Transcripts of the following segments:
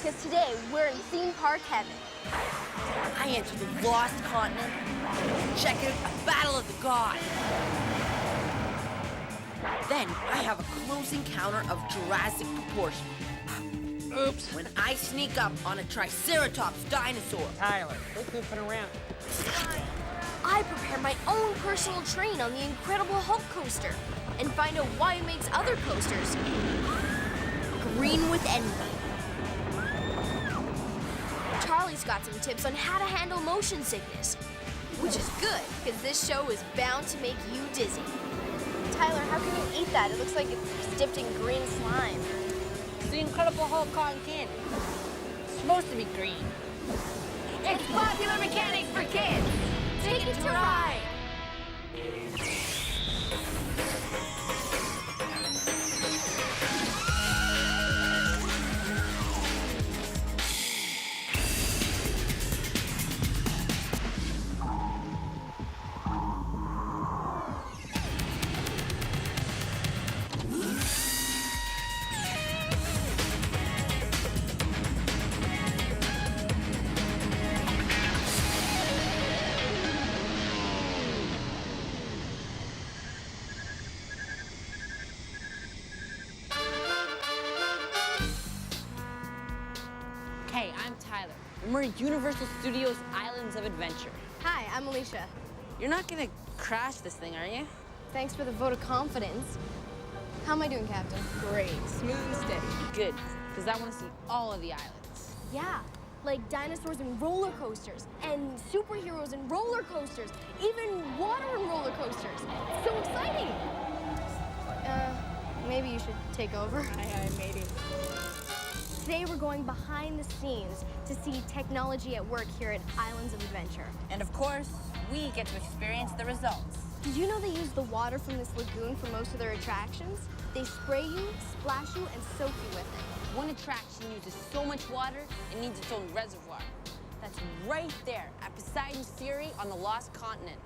because today we're in theme park heaven. I enter the lost continent to check out a battle of the gods. Then I have a close encounter of Jurassic proportion. Oops. When I sneak up on a Triceratops dinosaur. Tyler, quit goofing around. I prepare my own personal train on the Incredible Hulk coaster and find out why it makes other coasters green with envy. Charlie's got some tips on how to handle motion sickness, which is good because this show is bound to make you dizzy. Tyler, how can you eat that? It looks like it's dipped in green slime. It's the Incredible Hulk cotton candy. It's supposed to be green. It's popular mechanics for kids. Take it to ride. Hey, I'm Tyler, and we're at Universal Studios Islands of Adventure. Hi, I'm Alicia. You're not gonna crash this thing, are you? Thanks for the vote of confidence. How am I doing, Captain? Great, smooth and steady. Good, because I want to see all of the islands. Yeah, like dinosaurs and roller coasters, and superheroes and roller coasters, even water and roller coasters. So exciting! Maybe you should take over. Aye, matey. Today we're going behind the scenes to see technology at work here at Islands of Adventure. And of course, we get to experience the results. Did you know they use the water from this lagoon for most of their attractions? They spray you, splash you, and soak you with it. One attraction uses so much water, it needs its own reservoir. That's right there at Poseidon's Fury on the Lost Continent.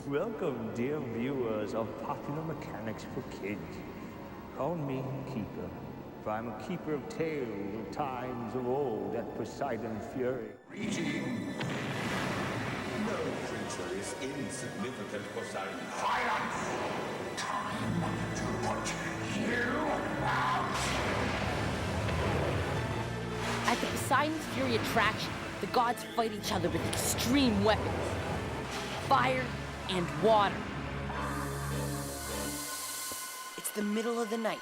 Welcome, dear viewers of Popular Mechanics for Kids. Call me Keeper, for I'm a keeper of tales of times of old at Poseidon's Fury. Reaching. No creature is insignificant, Poseidon. Silence! Time to put you out! At the Poseidon's Fury attraction, the gods fight each other with extreme weapons. Fire and water. It's the middle of the night.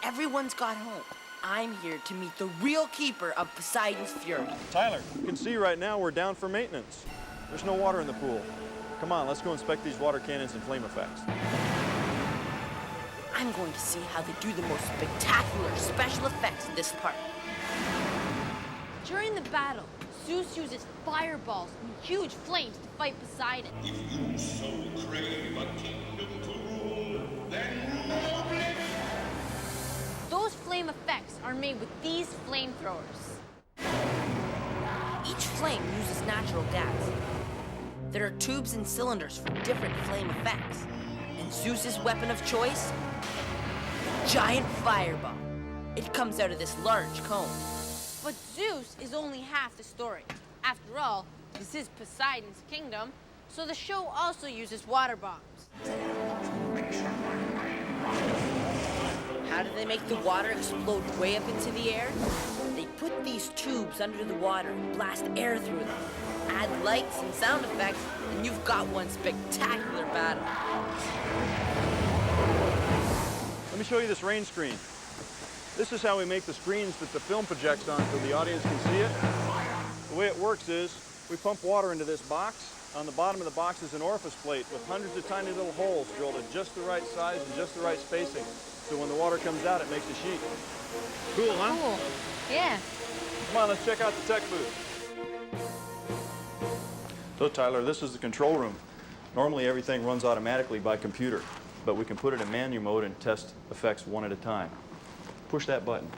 Everyone's got home. I'm here to meet the real keeper of Poseidon's Fury. Tyler, you can see right now we're down for maintenance. There's no water in the pool. Come on, let's go inspect these water cannons and flame effects. I'm going to see how they do the most spectacular special effects in this park. During the battle, Zeus uses fireballs and huge flames to fight Poseidon. If you so crave a kingdom to rule, then rule it! Those flame effects are made with these flamethrowers. Each flame uses natural gas. There are tubes and cylinders for different flame effects. And Zeus's weapon of choice? A giant fireball. It comes out of this large cone. But Zeus is only half the story. After all, this is Poseidon's kingdom, so the show also uses water bombs. How do they make the water explode way up into the air? They put these tubes under the water and blast air through them. Add lights and sound effects, and you've got one spectacular battle. Let me show you this rain screen. This is how we make the screens that the film projects on so the audience can see it. The way it works is we pump water into this box. On the bottom of the box is an orifice plate with hundreds of tiny little holes drilled at just the right size and just the right spacing. So when the water comes out, it makes a sheet. Cool, huh? Cool. Yeah. Come on, let's check out the tech booth. So Tyler, this is the control room. Normally everything runs automatically by computer, but we can put it in manual mode and test effects one at a time. Push that button.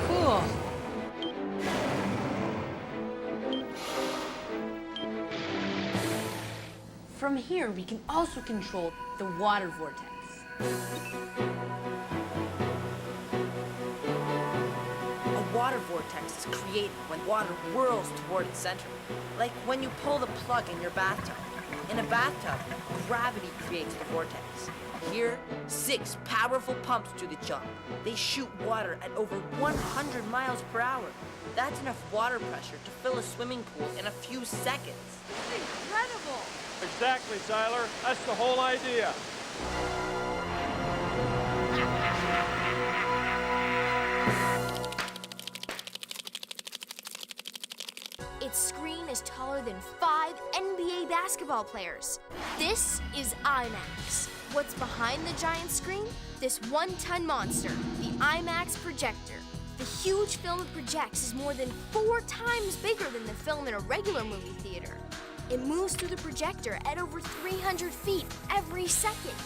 Cool. From here, we can also control the water vortex. water vortex is created when water whirls toward its center, like when you pull the plug in your bathtub. In a bathtub, gravity creates the vortex. Here, 6 powerful pumps do the job. They shoot water at over 100 miles per hour. That's enough water pressure to fill a swimming pool in a few seconds. Incredible! Exactly, Tyler. That's the whole idea. Its screen is taller than 5 NBA basketball players. This is IMAX. What's behind the giant screen? This 1-ton monster, the IMAX projector. The huge film it projects is more than 4 times bigger than the film in a regular movie theater. It moves through the projector at over 300 feet every second.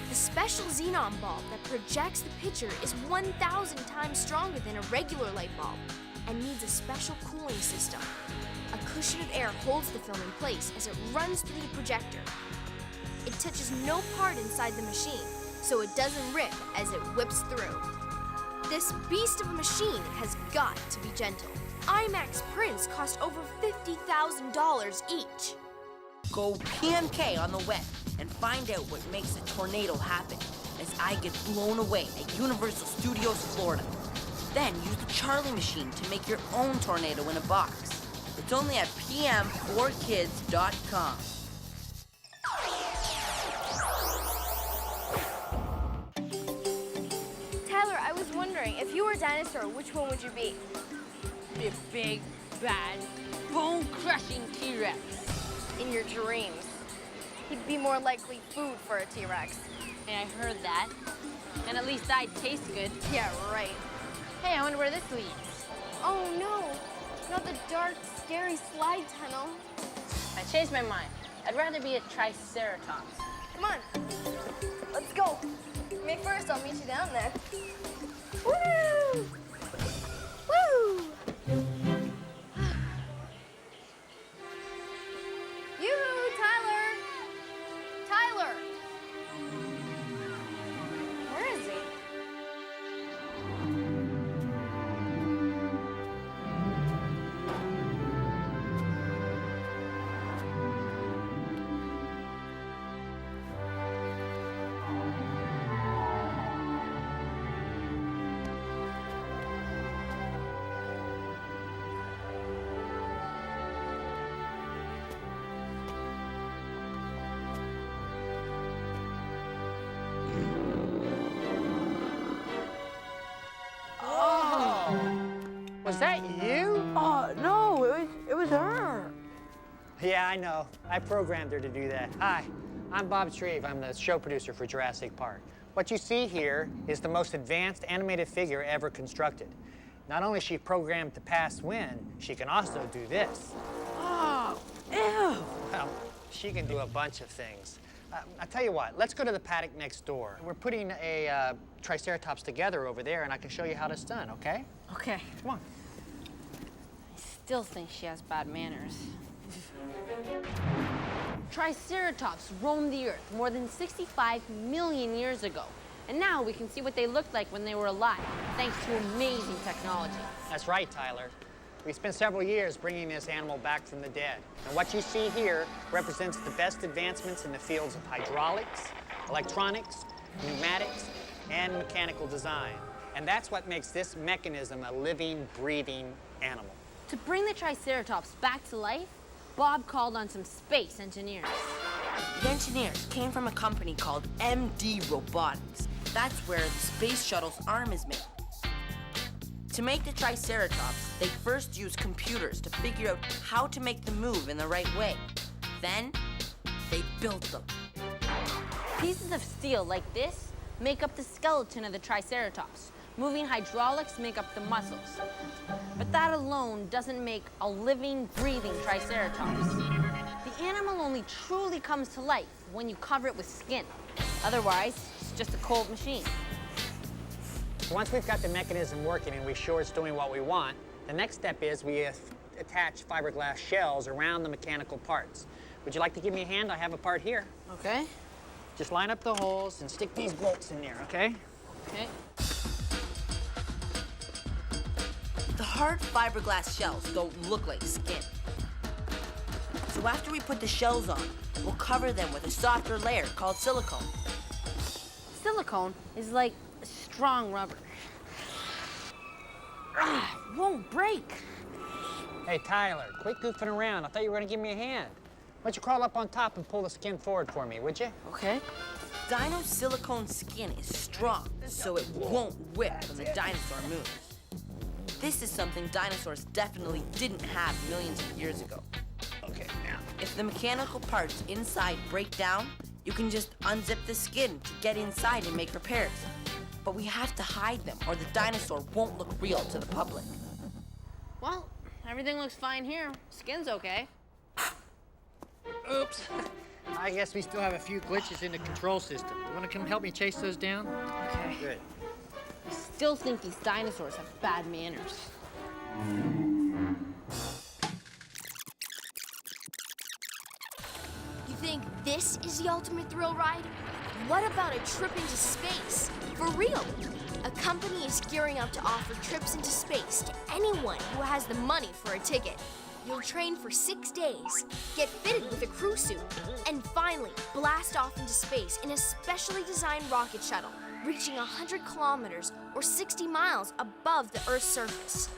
The special xenon bulb that projects the picture is 1,000 times stronger than a regular light bulb and needs a special cooling system. A cushion of air holds the film in place as it runs through the projector. It touches no part inside the machine, so it doesn't rip as it whips through. This beast of a machine has got to be gentle. IMAX prints cost over $50,000 each. Go PMK on the web and find out what makes a tornado happen as I get blown away at Universal Studios Florida. Then use the Charlie machine to make your own tornado in a box. It's only at pm4kids.com. Tyler, I was wondering, if you were a dinosaur, which one would you be? Be a big, bad, bone-crushing T-Rex. In your dreams. He'd be more likely food for a T-Rex. And I heard that. And at least I'd taste good. Yeah, right. Hey, I wonder where this leads. Oh no, not the dark, scary slide tunnel. I changed my mind. I'd rather be a Triceratops. Come on, let's go. Me first, I'll meet you down there. Woo! Woo! Yoo-hoo, Tyler! Tyler! Where is he? Was that you? No, it was her. Yeah, I know. I programmed her to do that. Hi, I'm Bob Shreve. I'm the show producer for Jurassic Park. What you see here is the most advanced animated figure ever constructed. Not only is she programmed to pass wind, she can also do this. Oh, ew. Well, she can do a bunch of things. I'll tell you what, let's go to the paddock next door. We're putting a Triceratops together over there, and I can show you how it's done, okay? Okay. Come on. I still think she has bad manners. Triceratops roamed the earth more than 65 million years ago. And now we can see what they looked like when they were alive, thanks to amazing technology. That's right, Tyler. We spent several years bringing this animal back from the dead. And what you see here represents the best advancements in the fields of hydraulics, electronics, pneumatics, and mechanical design. And that's what makes this mechanism a living, breathing animal. To bring the Triceratops back to life, Bob called on some space engineers. The engineers came from a company called MD Robotics. That's where the space shuttle's arm is made. To make the Triceratops, they first used computers to figure out how to make them move in the right way. Then, they built them. Pieces of steel like this make up the skeleton of the Triceratops. Moving hydraulics make up the muscles. But that alone doesn't make a living, breathing Triceratops. The animal only truly comes to life when you cover it with skin. Otherwise, it's just a cold machine. Once we've got the mechanism working and we're sure it's doing what we want, the next step is we attach fiberglass shells around the mechanical parts. Would you like to give me a hand? I have a part here. Okay. Just line up the holes and stick these bolts in there, okay? Okay. The hard fiberglass shells don't look like skin. So after we put the shells on, we'll cover them with a softer layer called silicone. Silicone is like strong rubber. Won't break. Hey, Tyler, quit goofing around. I thought you were gonna give me a hand. Why don't you crawl up on top and pull the skin forward for me, would you? Okay. Dino silicone skin is strong, so it won't whip when the dinosaur moves. This is something dinosaurs definitely didn't have millions of years ago. Okay, now. If the mechanical parts inside break down, you can just unzip the skin to get inside and make repairs. But we have to hide them, or the dinosaur won't look real to the public. Well, everything looks fine here. Skin's okay. Oops. I guess we still have a few glitches in the control system. You wanna come help me chase those down? Okay. Good. I still think these dinosaurs have bad manners. You think this is the ultimate thrill ride? What about a trip into space? For real! A company is gearing up to offer trips into space to anyone who has the money for a ticket. You'll train for 6 days, get fitted with a crew suit, and finally blast off into space in a specially designed rocket shuttle, reaching 100 kilometers or 60 miles above the Earth's surface.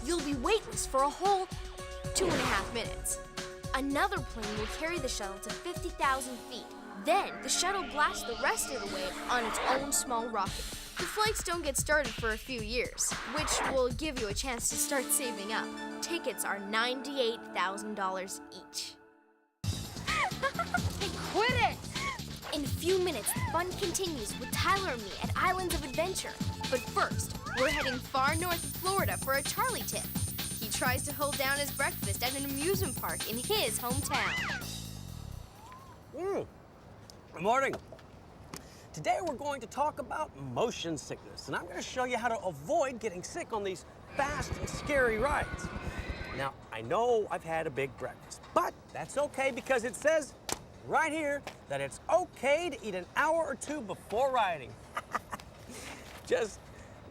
You'll be weightless for a whole 2.5 minutes. Another plane will carry the shuttle to 50,000 feet. Then the shuttle blasts the rest of the way on its own small rocket. The flights don't get started for a few years, which will give you a chance to start saving up. Tickets are $98,000 each. Hey, quit it! In a few minutes, the fun continues with Tyler and me at Islands of Adventure. But first, we're heading far north of Florida for a Charlie tip. He tries to hold down his breakfast at an amusement park in his hometown. Good morning. Today we're going to talk about motion sickness, and I'm going to show you how to avoid getting sick on these fast and scary rides. Now, I know I've had a big breakfast, but that's okay because it says right here that it's okay to eat an hour or two before riding. Just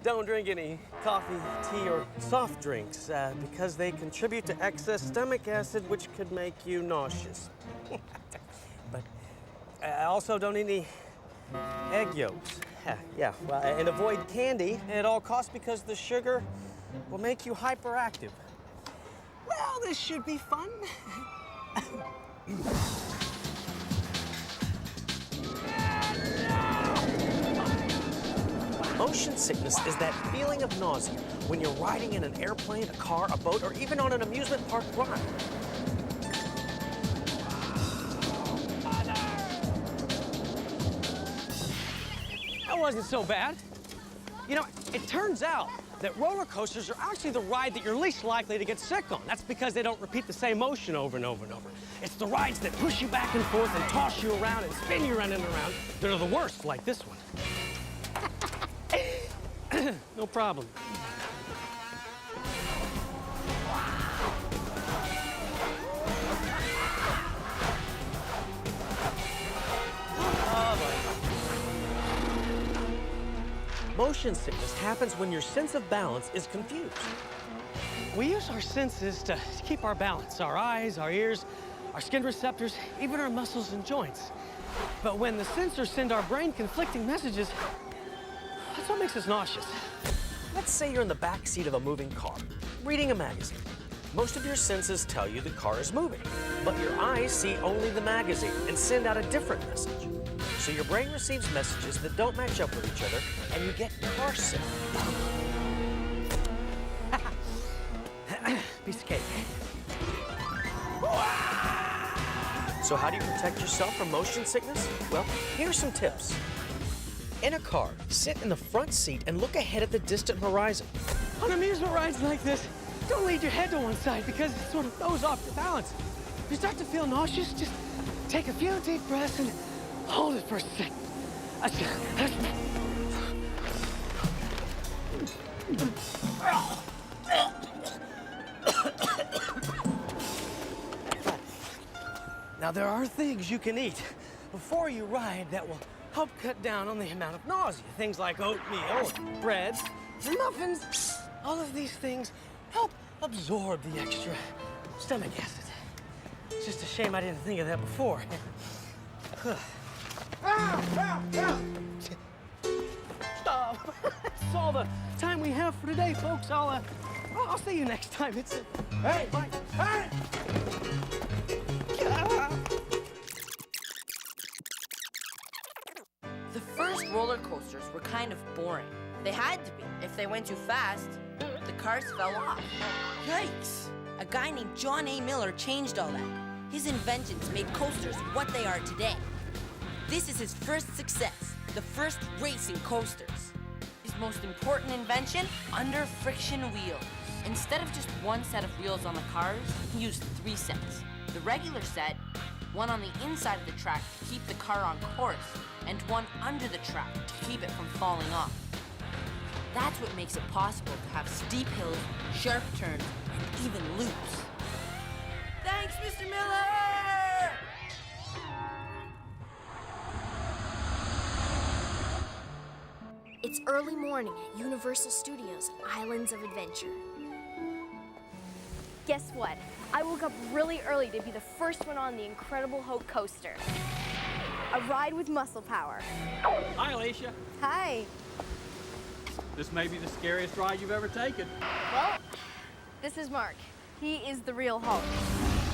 don't drink any coffee, tea, or soft drinks because they contribute to excess stomach acid, which could make you nauseous. But also don't eat any egg yolks. Well, and avoid candy at all costs because the sugar will make you hyperactive. Well, this should be fun. Motion sickness is that feeling of nausea when you're riding in an airplane, a car, a boat, or even on an amusement park ride. That wasn't so bad. You know, it turns out that roller coasters are actually the ride that you're least likely to get sick on. That's because they don't repeat the same motion over and over and over. It's the rides that push you back and forth and toss you around and spin you around and around that are the worst, like this one. No problem. Motion sickness happens when your sense of balance is confused. We use our senses to keep our balance, our eyes, our ears, our skin receptors, even our muscles and joints. But when the sensors send our brain conflicting messages, that's what makes us nauseous. Let's say you're in the back seat of a moving car, reading a magazine. Most of your senses tell you the car is moving, but your eyes see only the magazine and send out a different message. So your brain receives messages that don't match up with each other, and you get car sick. Piece of cake. So how do you protect yourself from motion sickness? Well, here's some tips. In a car, sit in the front seat and look ahead at the distant horizon. On amusement rides like this, don't lead your head to one side because it sort of throws off your balance. If you start to feel nauseous, just take a few deep breaths and hold it for a second. Now, there are things you can eat before you ride that will help cut down on the amount of nausea. Things like oatmeal, breads, and muffins. All of these things help absorb the extra stomach acid. It's just a shame I didn't think of that before. Stop! That's all the time we have for today, folks. I'll see you next time. Hey, bye. Hey! The first roller coasters were kind of boring. They had to be. If they went too fast, the cars fell off. Yikes! A guy named John A. Miller changed all that. His inventions made coasters what they are today. This is his first success, the first racing coasters. His most important invention, under friction wheels. Instead of just one set of wheels on the cars, he used 3 sets. The regular set, one on the inside of the track to keep the car on course, and one under the track to keep it from falling off. That's what makes it possible to have steep hills, sharp turns, and even loops. Thanks, Mr. Miller! It's early morning at Universal Studios Islands of Adventure. Guess what? I woke up really early to be the first one on the Incredible Hulk coaster. A ride with muscle power. Hi, Alicia. Hi. This may be the scariest ride you've ever taken. Well, this is Mark. He is the real Hulk.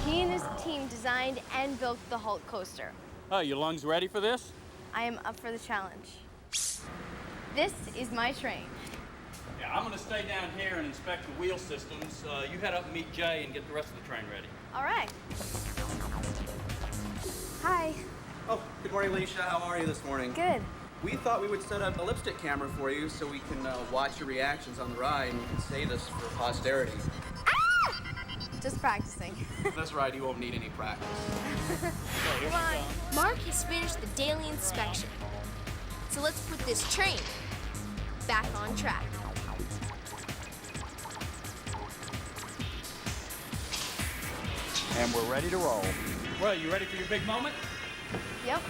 He and his team designed and built the Hulk coaster. Oh, your lungs ready for this? I am up for the challenge. This is my train. Yeah, I'm gonna stay down here and inspect the wheel systems. You head up and meet Jay and get the rest of the train ready. All right. Hi. Oh, good morning, Alicia. How are you this morning? Good. We thought we would set up a lipstick camera for you so we can watch your reactions on the ride and you can save this for posterity. Ah! Just practicing. This ride, you won't need any practice. Come on. Mark has finished the daily inspection. So let's put this train back on track. And we're ready to roll. Well, you ready for your big moment? Yep.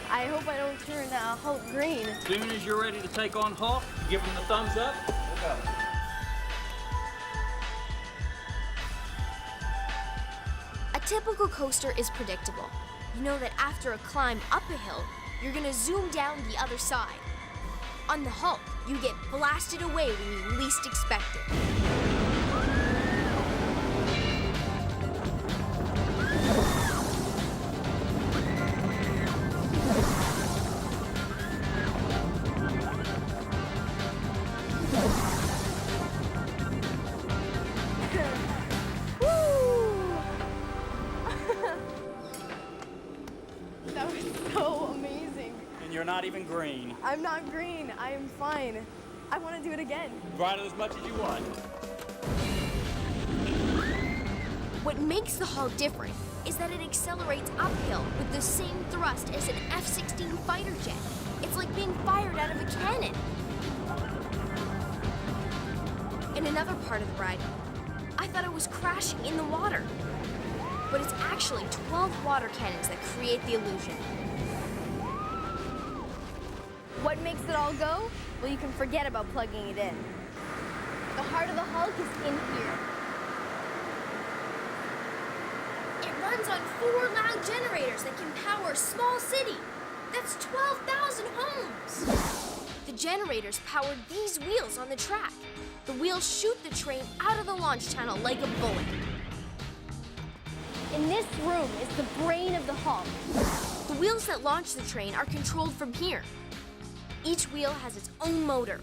I hope I don't turn Hulk green. As soon as you're ready to take on Hulk, give him the thumbs up. We'll go. A typical coaster is predictable. You know that after a climb up a hill, you're gonna zoom down the other side. On the Hulk, you get blasted away when you least expect it. That was so amazing. And you're not even green. I'm not green. I am fine. I want to do it again. Ride it as much as you want. What makes the Hulk different is that it accelerates uphill with the same thrust as an F-16 fighter jet. It's like being fired out of a cannon. In another part of the ride, I thought it was crashing in the water. But it's actually 12 water cannons that create the illusion. What makes it all go? Well, you can forget about plugging it in. The heart of the Hulk is in here. It runs on 4 loud generators that can power a small city. That's 12,000 homes. The generators powered these wheels on the track. The wheels shoot the train out of the launch tunnel like a bullet. In this room is the brain of the Hulk. The wheels that launch the train are controlled from here. Each wheel has its own motor.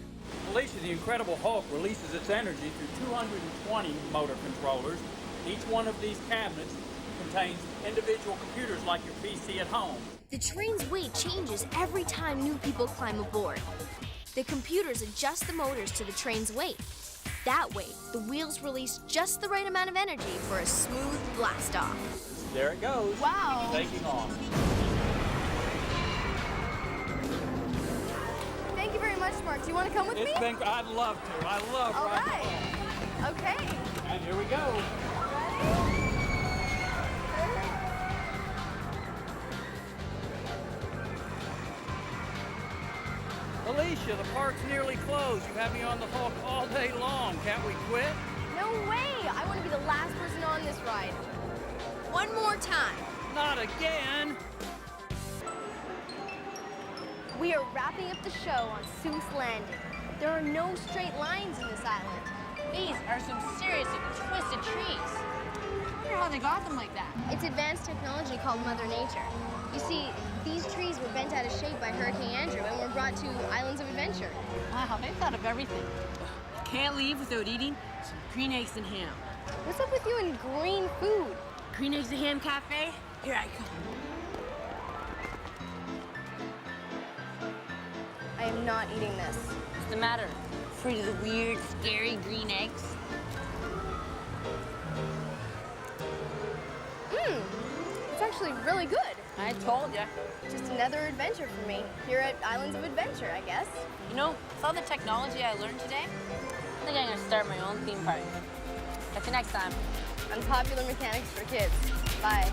Alicia, the Incredible Hulk releases its energy through 220 motor controllers. Each one of these cabinets contains individual computers like your PC at home. The train's weight changes every time new people climb aboard. The computers adjust the motors to the train's weight. That way, the wheels release just the right amount of energy for a smooth blast-off. There it goes. Wow. Taking off. Thank you very much, Mark. Do you want to come with me? I'd love to. I love All riding right. the Hulk. Okay. And here we go. Alicia, the park's nearly closed. You have me on the Hulk all day long. Can't we quit? No way! I want to be the last person on this ride. One more time. Not again! We are wrapping up the show on Seuss Landing. There are no straight lines in this island. These are some seriously twisted trees. I wonder how they got them like that. It's advanced technology called Mother Nature. You see, these trees were bent out of shape by Hurricane Andrew and were brought to Islands of Adventure. Wow, they've thought of everything. Can't leave without eating some green eggs and ham. What's up with you and green food? Green eggs and ham cafe? Here I come. I am not eating this. What's the matter? Afraid of the weird, scary green eggs? It's actually really good. I told ya. Just another adventure for me here at Islands of Adventure, I guess. You know, with all the technology I learned today, I think I'm gonna start my own theme park. Catch you next time. Unpopular mechanics for kids. Bye.